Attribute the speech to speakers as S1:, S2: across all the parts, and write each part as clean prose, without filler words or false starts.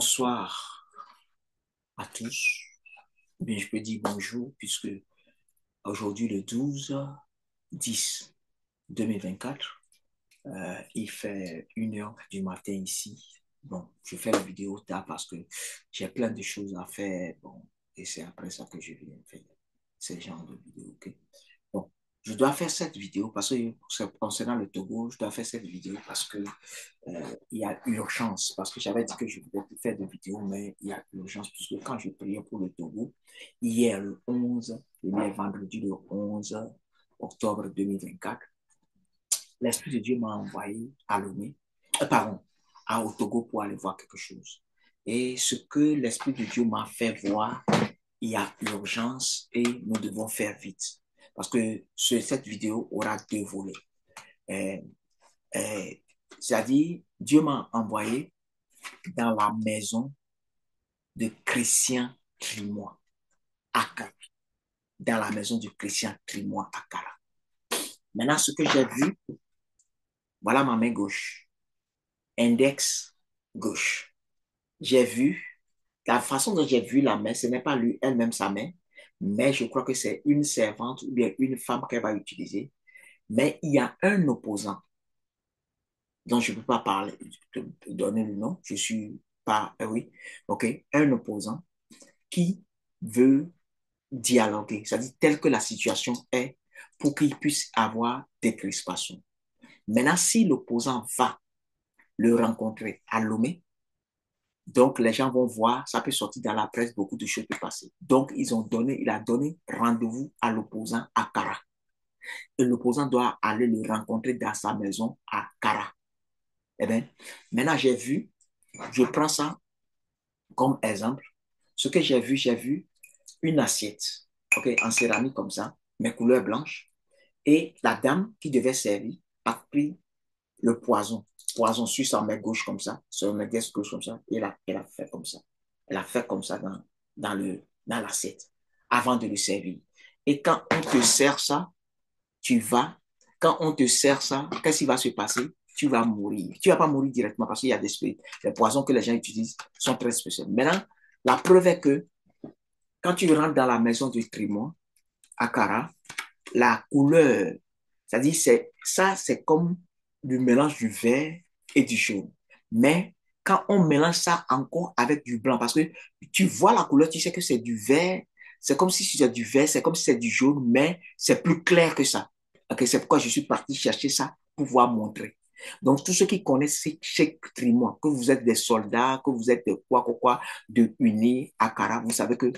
S1: Bonsoir à tous. Bien, je peux dire bonjour puisque aujourd'hui, le 12/10/2024, il fait 1 heure du matin ici. Bon, je fais la vidéo tard parce que j'ai plein de choses à faire. Bon, et c'est après ça que je viens faire ce genre de vidéo. Ok? Bon, je dois faire cette vidéo parce que concernant le Togo, je dois faire cette vidéo parce que il y a urgence, parce que j'avais dit que je voulais plus faire de vidéos, mais il y a urgence, puisque quand je priais pour le Togo, hier le 11, hier vendredi le 11 octobre 2024, l'Esprit de Dieu m'a envoyé à Lomé, pardon, au Togo pour aller voir quelque chose. Et ce que l'Esprit de Dieu m'a fait voir, il y a urgence et nous devons faire vite. Parce que cette vidéo aura 2 volets. Euh, euh, C'est-à-dire, Dieu m'a envoyé dans la maison de Christian Trimois à Cara. Dans la maison du Christian Trimois à Cara. Maintenant, ce que j'ai vu, voilà ma main gauche. Index gauche. J'ai vu, la façon dont j'ai vu la main, ce n'est pas lui elle-même sa main, mais je crois que c'est une servante ou bien une femme qu'elle va utiliser. Mais il y a un opposant dont je ne peux pas parler, donner le nom. Je suis pas, oui, ok, un opposant qui veut dialoguer, c'est-à-dire tel que la situation est, pour qu'il puisse avoir des crispations. Maintenant, si l'opposant va le rencontrer à Lomé, donc les gens vont voir, ça peut sortir dans la presse, beaucoup de choses peuvent passer. Donc, il a donné rendez-vous à l'opposant à Cara. Et l'opposant doit aller le rencontrer dans sa maison à Cara. Eh bien, maintenant je prends ça comme exemple. Ce que j'ai vu une assiette, ok, en céramique comme ça, mais couleur blanche. Et la dame qui devait servir a pris le poison sur sa main gauche comme ça, sur sa main gauche comme ça, et elle a fait comme ça. Elle a fait comme ça dans l'assiette avant de le servir. Et quand on te sert ça, tu vas, quand on te sert ça, qu'est-ce qui va se passer? Tu vas mourir. Tu ne vas pas mourir directement parce qu'il y a des poisons que les gens utilisent sont très spéciaux. Maintenant, la preuve est que quand tu rentres dans la maison du Trimon, à Cara, la couleur, c'est-à-dire c'est comme le mélange du vert et du jaune. Mais quand on mélange ça encore avec du blanc, parce que tu vois la couleur, tu sais que c'est du vert, c'est comme si c'était du vert, c'est comme si c'est du jaune, mais c'est plus clair que ça. Okay, c'est pourquoi je suis parti chercher ça pour pouvoir montrer. Donc, tous ceux qui connaissent chez Trimois, que vous êtes des soldats, que vous êtes de quoi, de Uni, Akara, vous savez que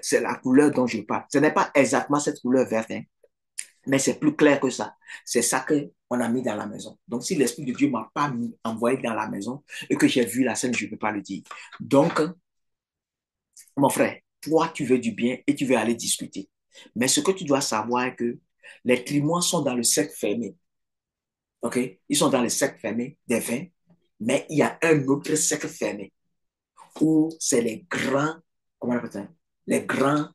S1: c'est la couleur dont je parle. Ce n'est pas exactement cette couleur verte, hein, mais c'est plus clair que ça. C'est ça qu'on a mis dans la maison. Donc, si l'Esprit de Dieu ne m'a pas envoyé dans la maison et que j'ai vu la scène, je ne peux pas le dire. Donc, mon frère, toi, tu veux du bien et tu veux aller discuter. Mais ce que tu dois savoir est que les trimois sont dans le cercle fermé. OK? Ils sont dans le cercle fermé des vins, mais il y a un autre cercle fermé où c'est les grands, comment on appelle ça? Les grands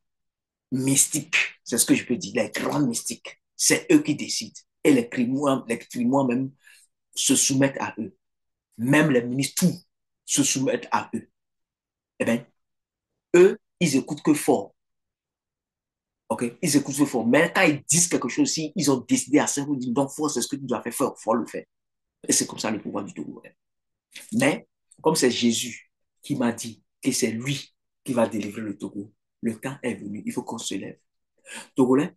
S1: mystiques. C'est ce que je peux dire, les grands mystiques. C'est eux qui décident. Et les trimois même se soumettent à eux. Même les ministres, tout se soumettent à eux. Eh bien, eux, ils écoutent que fort. OK? Ils écoutent que fort. Mais quand ils disent quelque chose, si ils ont décidé à ça, ils disent donc, fort, c'est ce que tu dois faire, faut le faire. Et c'est comme ça le pouvoir du Togo. Mais, comme c'est Jésus qui m'a dit que c'est lui qui va délivrer le Togo, le temps est venu. Il faut qu'on se lève. Togolais,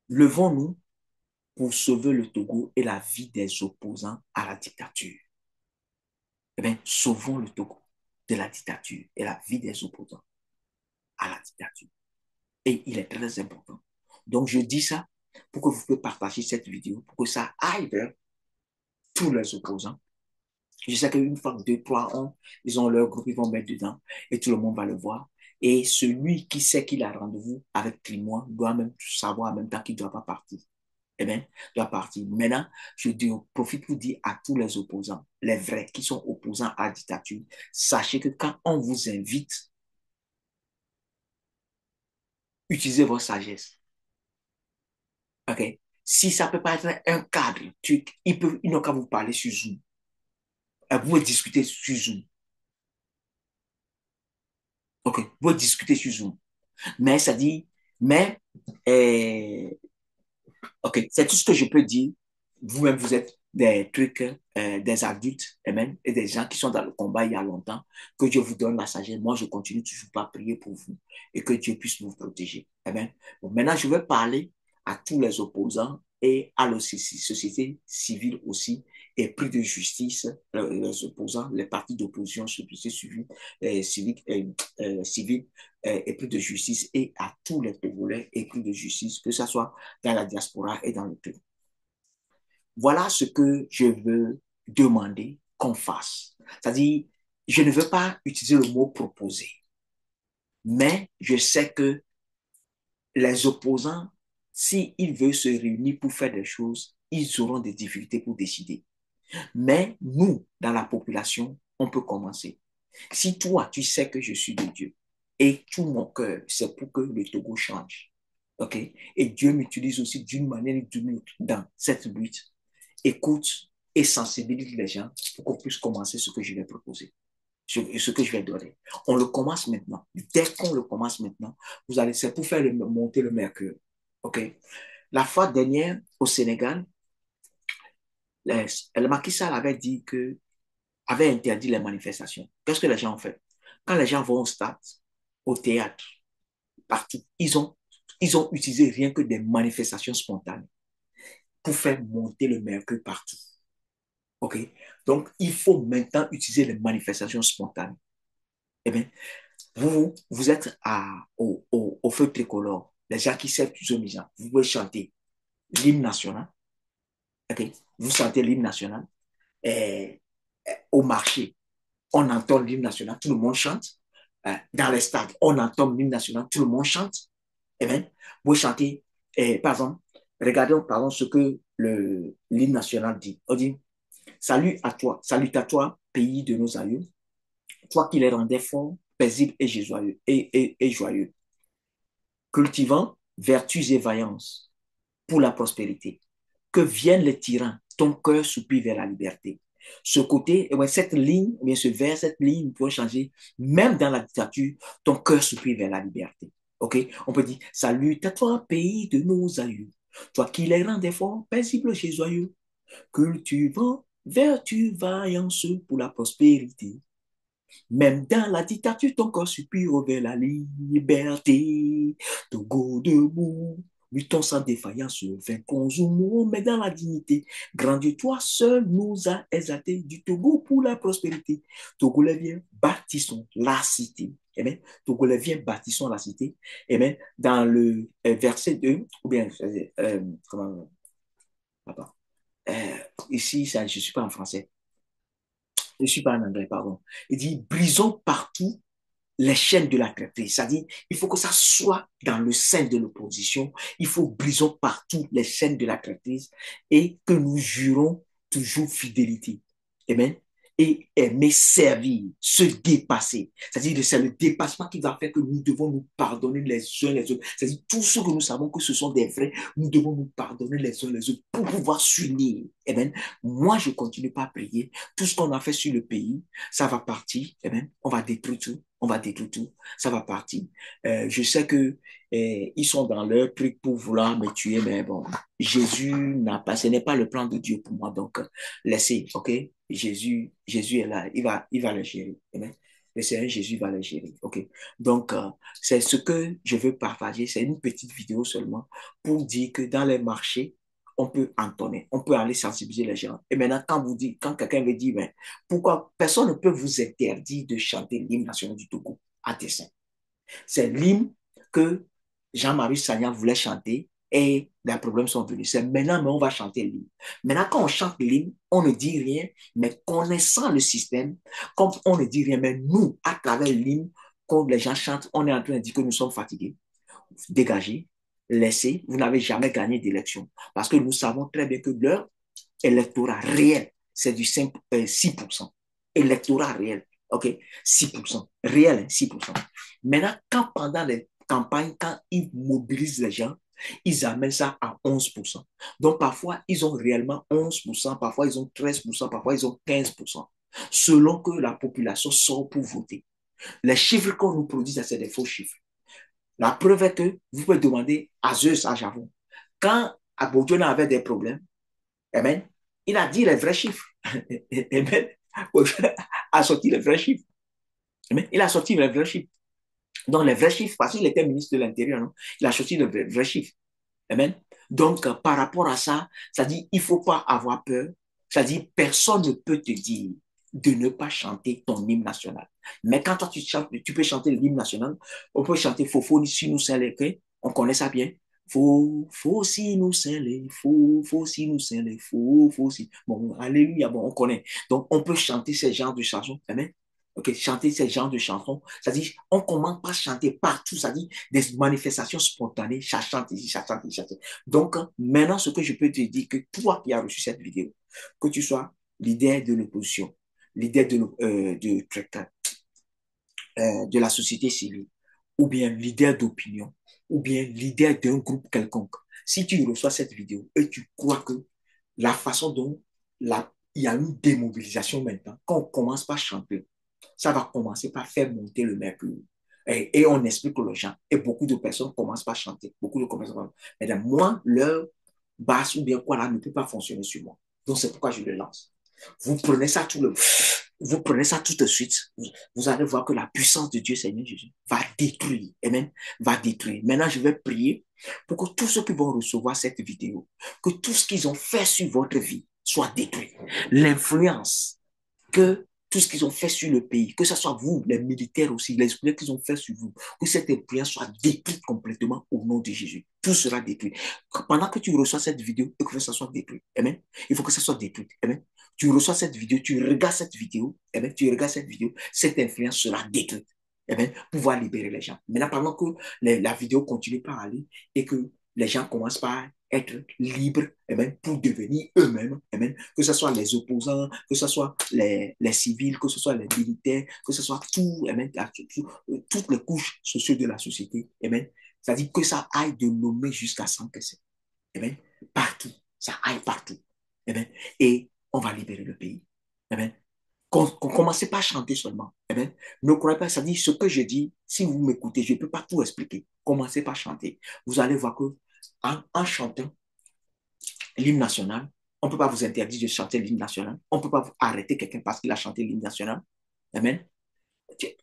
S1: levons-nous pour sauver le Togo et la vie des opposants à la dictature. Eh bien, sauvons le Togo de la dictature et la vie des opposants à la dictature. Et il est très important. Donc, je dis ça pour que vous puissiez partager cette vidéo, pour que ça aille vers tous les opposants. Je sais qu'une fois que 2, 3 ils ont leur groupe, ils vont mettre dedans et tout le monde va le voir. Et celui qui sait qu'il a rendez-vous avec Trimois doit même savoir en même temps qu'il ne doit pas partir. Eh bien, doit partir. Maintenant, profite pour dire à tous les opposants, les vrais qui sont opposants à la dictature, sachez que quand on vous invite, utilisez votre sagesse. OK? Si ça peut pas être un cadre, ils n'ont qu'à vous parler sur Zoom. Vous pouvez discuter sur Zoom. OK, vous pouvez discuter sur Zoom. Mais ça dit, mais, euh, OK, c'est tout ce que je peux dire. Vous-même, vous êtes des trucs, des adultes, et des gens qui sont dans le combat il y a longtemps. Que Dieu vous donne la sagesse. Moi, je continue toujours pas à prier pour vous et que Dieu puisse vous protéger. Amen. Bon, maintenant, je vais parler à tous les opposants et à la société civile aussi et plus de justice, les opposants, les partis d'opposition, société civile, civique, civile et plus de justice et à tous les Togolais et plus de justice, que ce soit dans la diaspora et dans le pays. Voilà ce que je veux demander qu'on fasse. C'est-à-dire, je ne veux pas utiliser le mot proposer, mais je sais que les opposants, s'ils veulent se réunir pour faire des choses, ils auront des difficultés pour décider. Mais nous, dans la population, on peut commencer. Si toi, tu sais que je suis de Dieu et tout mon cœur, c'est pour que le Togo change. OK? Et Dieu m'utilise aussi d'une manière ou d'une autre dans cette lutte. Écoute et sensibilise les gens pour qu'on puisse commencer ce que je vais proposer, ce que je vais donner. On le commence maintenant. Dès qu'on le commence maintenant, vous allez, c'est pour faire monter le mercure. OK? La fois dernière, au Sénégal, le Macky Sall avait dit que, avait interdit les manifestations. Qu'est-ce que les gens ont fait? Quand les gens vont au stade, au théâtre, partout, ils ont utilisé rien que des manifestations spontanées pour faire monter le mercure partout. OK? Donc, il faut maintenant utiliser les manifestations spontanées. Eh bien, vous êtes au feu tricolore. Les gens qui servent toujours les gens. Vous pouvez chanter l'hymne national. OK? Vous chantez l'hymne national. Au marché, on entend l'hymne national, tout le monde chante. Dans les stades, on entend l'hymne national, tout le monde chante. Eh bien, vous chantez, par exemple, regardons par exemple ce que l'hymne national dit. On dit, salut à toi, salut à toi, pays de nos aïeux, toi qui les rendais forts, paisibles et joyeux, et joyeux, cultivant vertus et vaillance pour la prospérité. Que viennent les tyrans, ton cœur soupire vers la liberté. Ce côté, ouais, cette ligne, bien ce vers, cette ligne peut changer. Même dans la dictature, ton cœur soupire vers la liberté. OK? On peut dire, salut à toi, pays de nos aïeux. Toi qui les rends des forts, paisibles et joyeux. Cultivant vertu, vaillance pour la prospérité. Même dans la dictature, ton corps supplie vers la liberté. Togo debout, luttons sans défaillance, vaincons ou mourons, mais dans la dignité. Grand Dieu, toi seul nous a exaltés du Togo pour la prospérité. Togolais, viens, bâtissons la cité. Eh bien, Togolais, viens, bâtissons la cité. Eh bien, dans le verset 2, ou bien, comment, pardon, euh, ici, ça, je ne suis pas en français, je ne suis pas en anglais, pardon. Il dit, brisons partout les chaînes de la traîtrise. C'est-à-dire, il faut que ça soit dans le sein de l'opposition. Il faut briser partout les chaînes de la traîtrise et que nous jurons toujours fidélité. Amen. Et aimer servir, se dépasser. C'est-à-dire, c'est le dépassement qui va faire que nous devons nous pardonner les uns les autres. C'est-à-dire, tous ceux que nous savons que ce sont des vrais, nous devons nous pardonner les uns les autres pour pouvoir s'unir. Amen. Moi, je continue pas à prier. Tout ce qu'on a fait sur le pays, ça va partir. Amen. On va détruire tout. On va détruire tout. Ça va partir. Je sais que ils sont dans leur truc pour vouloir me tuer, mais bon, Jésus n'a pas, ce n'est pas le plan de Dieu pour moi. Donc, laissez, ok? Jésus est là. Il va le gérer. Amen. Le Seigneur Jésus va le gérer. OK. Donc, c'est ce que je veux partager. C'est une petite vidéo seulement pour dire que dans les marchés, on peut entonner, on peut aller sensibiliser les gens. Et maintenant, quand quelqu'un veut dire, mais pourquoi personne ne peut vous interdire de chanter l'hymne national du Togo à dessein. C'est l'hymne que Jean-Marie Sagna voulait chanter et les problèmes sont venus. C'est maintenant, mais on va chanter l'hymne. Maintenant, quand on chante l'hymne, on ne dit rien, mais connaissant le système, comme on ne dit rien, mais nous, à travers l'hymne, quand les gens chantent, on est en train de dire que nous sommes fatigués. Dégagez, laissez, vous n'avez jamais gagné d'élection. Parce que nous savons très bien que leur électorat réel, c'est du 6%. Électorat réel, OK? 6%. Réel, 6%. Maintenant, quand pendant les campagnes, quand ils mobilisent les gens, ils amènent ça à 11%. Donc, parfois, ils ont réellement 11%, parfois, ils ont 13%, parfois, ils ont 15%, selon que la population sort pour voter. Les chiffres qu'on nous produit, c'est des faux chiffres. La preuve est que vous pouvez demander à Zeus, à Javon. Quand Abodjona avait des problèmes, amen, il a dit les vrais chiffres. Amen. Abodjona a sorti les vrais chiffres. Amen. Il a sorti les vrais chiffres. Donc, les vrais chiffres, parce qu'il était ministre de l'Intérieur, non? Il a sorti les vrais chiffres. Amen. Donc, par rapport à ça, ça dit, il ne faut pas avoir peur. Ça dit, personne ne peut te dire de ne pas chanter ton hymne national. Mais quand toi, tu chantes, tu peux chanter l'hymne national. On peut chanter Fofo, si nous sommes on connaît ça bien. Faux, si nous sommes faux, si nous sommes faux, si. Bon, alléluia, bon, on connaît. Donc, on peut chanter ces genres de chansons. Amen. Ok, chanter ces genres de chansons. C'est-à-dire, on commence pas à chanter partout. C'est-à-dire, des manifestations spontanées, ça chante ici, ça chante ici, ça chante. Donc, maintenant, ce que je peux te dire, que toi qui as reçu cette vidéo, que tu sois leader de l'opposition, leader de la société civile, ou bien leader d'opinion, ou bien leader d'un groupe quelconque, si tu reçois cette vidéo et tu crois que la façon dont il y a une démobilisation maintenant, quand on commence par chanter, ça va commencer par faire monter le mercure. Et on explique aux gens. Et beaucoup de personnes commencent par chanter. Beaucoup de personnes. Mais moi, leur basse ou bien quoi là ne peut pas fonctionner sur moi. Donc c'est pourquoi je le lance. Vous prenez ça vous prenez ça tout de suite. Vous allez voir que la puissance de Dieu, Seigneur Jésus, va détruire. Amen. Va détruire. Maintenant, je vais prier pour que tous ceux qui vont recevoir cette vidéo, que tout ce qu'ils ont fait sur votre vie soit détruit. L'influence que tout ce qu'ils ont fait sur le pays, que ce soit vous, les militaires aussi, les exploits qu'ils ont fait sur vous, que cette influence soit détruite complètement au nom de Jésus. Tout sera détruit. Pendant que tu reçois cette vidéo, il faut que ça soit détruit. Amen. Il faut que ça soit détruit. Amen. Tu reçois cette vidéo, tu regardes cette vidéo, amen. Tu regardes cette vidéo, cette influence sera détruite. Amen. Pouvoir libérer les gens. Maintenant, pendant que la vidéo continue par aller et que les gens commencent par être libres amen, pour devenir eux-mêmes, amen, que ce soit les opposants, que ce soit les civils, que ce soit les militaires, que ce soit tout, amen, toutes les couches sociales de la société. Amen. C'est-à-dire que ça aille de nommer jusqu'à 100 personnes. Amen. Partout. Ça aille partout. Amen. Et on va libérer le pays. Amen. Commencez pas à chanter seulement. Amen. Ne croyez pas, ça dit ce que je dis, si vous m'écoutez, je ne peux pas tout expliquer. Commencez par chanter. Vous allez voir que en chantant l'hymne national, on ne peut pas vous interdire de chanter l'hymne national. On ne peut pas arrêter quelqu'un parce qu'il a chanté l'hymne national. Amen.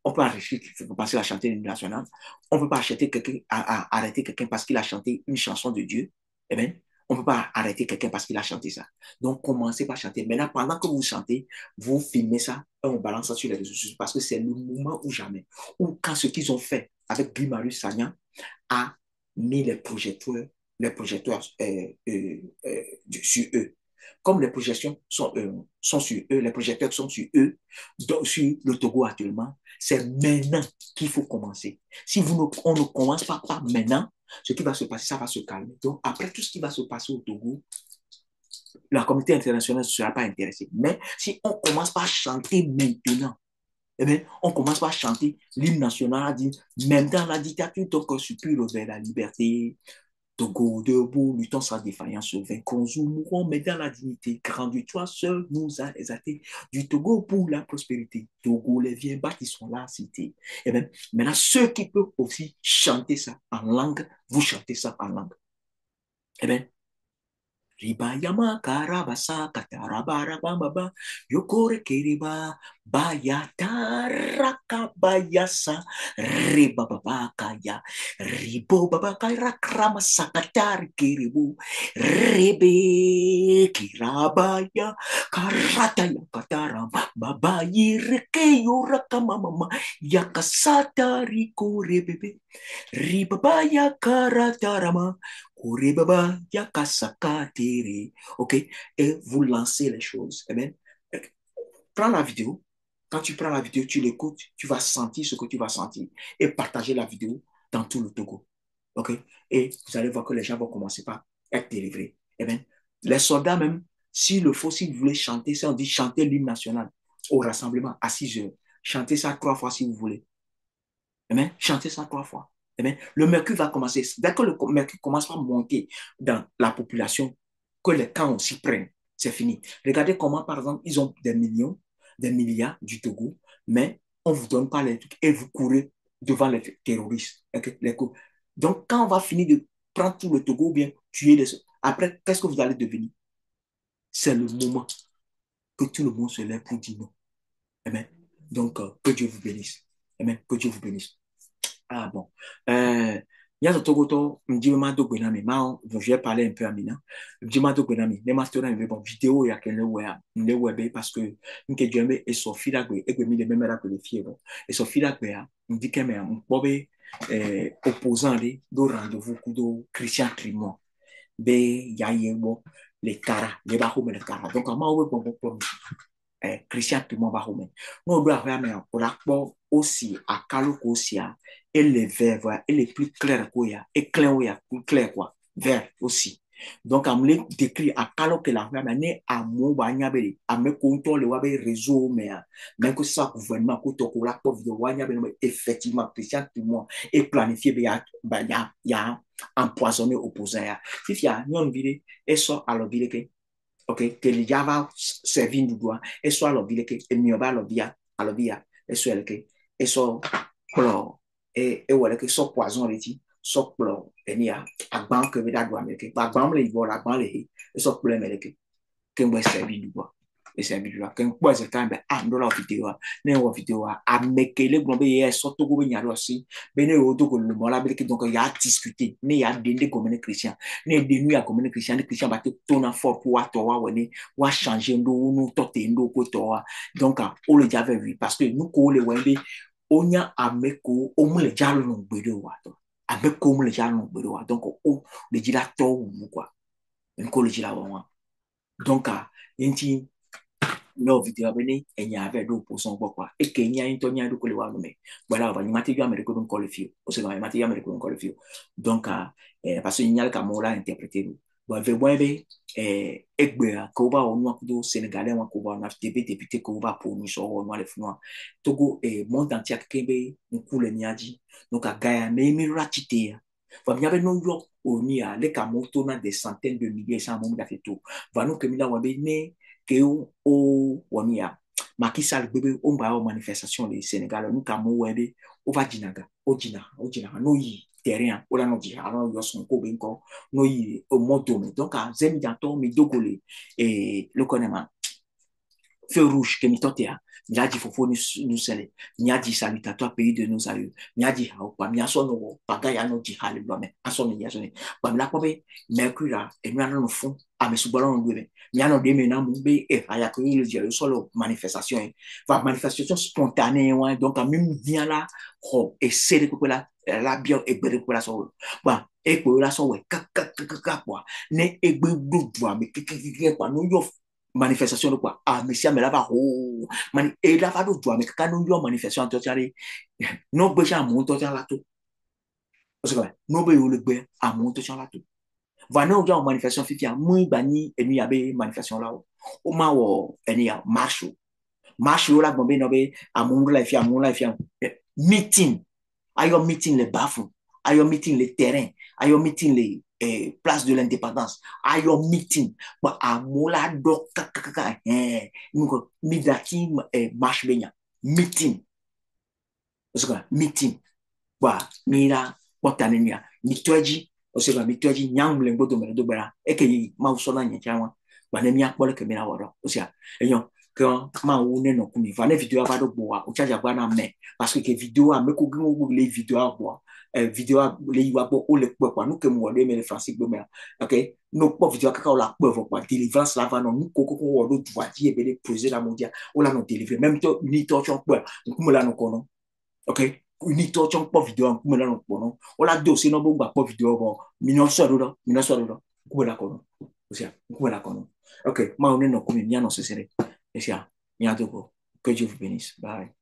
S1: On peut arrêter quelqu'un parce qu'il a chanté l'hymne national. On ne peut pas arrêter quelqu'un parce qu'il a chanté une chanson de Dieu. Amen. On ne peut pas arrêter quelqu'un parce qu'il a chanté ça. Donc, commencez par chanter. Maintenant, pendant que vous chantez, vous filmez ça et on balance ça sur les réseaux sociaux parce que c'est le moment ou jamais. Ou quand ce qu'ils ont fait avec Guy Marius Sagnan a mis les projecteurs sur eux. Comme les projections sont sur eux, les projecteurs sont sur eux, donc sur le Togo actuellement, c'est maintenant qu'il faut commencer. Si on ne commence pas par maintenant, ce qui va se passer, ça va se calmer. Donc, après tout ce qui va se passer au Togo, la communauté internationale ne sera pas intéressée. Mais si on commence par chanter maintenant, eh bien, on commence par chanter l'hymne national, dit, même dans la dictature, ton corps suppure vers la liberté. Togo debout, luttons sans défaillance, vaincrons ou mourrons, mais dans la dignité. Grandis-toi seul, nous a exaltés. Du Togo pour la prospérité. Togo, les vieux bas qui sont là, cités. Et bien, maintenant, ceux qui peuvent aussi chanter ça en langue, vous chantez ça en langue. Eh bien, Ribayama karabasa katarabara bamba yokore keriba bayatara kabayasa ribababa kaya ribo baba kaya krama sakatari keribu rebe kirabaya karata yakatara baba yireke yoraka mama yakasata riko rebebe ribabaya karatarama Kuribaba, yakasakatiri. OK? Et vous lancez les choses. Amen. Prends la vidéo. Quand tu prends la vidéo, tu l'écoutes, tu vas sentir ce que tu vas sentir. Et partager la vidéo dans tout le Togo. OK? Et vous allez voir que les gens vont commencer par être délivrés. Amen. Les soldats même, s'il le faut, si vous voulez chanter, si on dit chanter l'hymne national au rassemblement à 6 heures, chantez ça 3 fois si vous voulez. Amen. Chantez ça 3 fois. Amen. Le mercure va commencer. Dès que le mercure commence à monter dans la population, que les camps s'y prennent, c'est fini. Regardez comment, par exemple, ils ont des millions, des milliards du Togo, mais on ne vous donne pas les trucs et vous courez devant les terroristes. Donc, quand on va finir de prendre tout le Togo, bien tuer les... Après, qu'est-ce que vous allez devenir? C'est le moment que tout le monde se lève pour dire non. Amen. Donc, que Dieu vous bénisse. Amen. Que Dieu vous bénisse. Ah bon. Nyazo Togoto, mdima do gwenami, je vais parler un peu à Mina. Mdima do gwenami, ne mastora nve bon vidéo ya ken le webe parce que nke djembe e so fila gwe e gwe mi de memera que les filles bon. E so fila gwe ya, mdike me mbobe opposant li do rendez-vous kudo Christian Climont. Be ya yebo les cara, les ba home les cara. Donc ama we bon Christian Climont ba home. No do ahia me pour la aussi à Kalo aussi et les verts voilà, et les plus clairs quoi ya et clair ouais plus clair quoi vert aussi donc à me décrit à Kalo que la femme né à mon banya beli à me compter le wabe réseau mais même que ça gouvernement ko to ko la pauvre de wanya beli effectivement Christian Climont et planifié ya empoisonné opposant ya si ya non vide et so à l'obile que ok que le java servir du doigt et so à l'obile que et mieux ba l'obia à l'obia et so elle que eso kplɔ ewɔ ɖeke sɔ poison ɖe dzi sɔ kplɔ enia agba ke be ɖe aɖu ame ɖeke agba le yibɔ le agba le ɣi esɔ kplɔ ame ɖeke ke ŋgbɔ eservi ɖu gbɔ eservi ɖu ke ŋkpɔ eze kan be ŋɖɔ la vidéo ne wɔ vidéo ame ke le gblɔ be ye sɔ togo be nya ɖo asi be ne wo dogo le mɔ la be donc ya discuter ne ya de ne gɔme ne christian ne de nu ya gɔme ne christian ba te tona fort pour wa tɔ wa wɔ ne wa changer ŋɖo nu tɔ te ŋɖo ko tɔ wa donc o le dza vɛ wi parce que nu ko le wɔ be onya ameko omule jalo no gbedo wa to ameko omule jalo no gbedo wa donc o le jila to wu quoi nko le jila wa donc enti no video bene enya ave do poson quoi e ke nya into nya do ko le wa no me voilà va ni mate yo americo don ko le fio o se va mate yo americo don ko le fio donc parce que nya ka mo la interpréter bon ve bon be egbe ko ba onu akudo sénégalais wa ko ba na tb député ko ba pour nous so no le fino togo monde entier kebe nkule niaji donc a gaya me mi ratite va bien be no yo oni a le ka moto na des centaines de milliers ça mo da feto va no ke mi la wa be ne que o wonia Macky Sall bebe o ba o manifestation le Sénégal nous ka mo webe o va dinaga o dinaga no yi terrain o la no di alors yo son ko ben ko no yi o modo me donc a zemi janto mi dogole le connaît feu rouge que mi totea mi a dit fofo nous sele mi a dit salutatoire pays de nos aïeux mi a dit ha pa mi aso no paga ya no di hale lo me aso mi ya so ni pa mi la ko be mercure e mi ano no fond a me subalo no be mi ano de me na mu be aya ko le dire solo manifestation va manifestation spontanée ouais donc même vient là ho et c'est que la bien e gbere ko la so ba e ko la so we ka quoi ne e gbe du me kwa no yo manifestation de quoi ah monsieur mais là va oh mani et là va do mais quand nous yo manifestation to tiare no gbe sha mo to tiara to o se ko no be yo le gbe a mo to tiara to va no yo manifestation fifia mu gba ni enu ya be manifestation la o ma wo eni ya marche la gbe no be amungu la fia meeting ayo meeting les bafou ayo meeting les terrains ayo meeting les place de l'indépendance ayo meeting ba amola do kaka nuko midaki marche benya meeting osika meeting ba mira botanenia mitwaji osika mitwaji nyamle ngodo me do bara ekeyi ma usola nyachawa ba ne mi akpole ke mi na woro osia enyo quand ma ou ne non kumi va ne vidéo va do boa o charge agba na me parce que vidéo a me ko gbo les vidéo a boa vidéo le yiwa bo o le po kwa nu ke mo de me le français gbo me ok no po vidéo kaka o la po vo kwa délivrance la va no nu ko wo do doa di e be le poser la mondial o la no délivrer même to ni to chon po ku mo la no kono ok ni to chon po vidéo ku mo la no kono o la do se no bo gba po vidéo bo mi no so do ku mo la kono o sea ku mo la kono ok ma o ne no kumi mi no se sere. Que Dieu vous bénisse. Bye.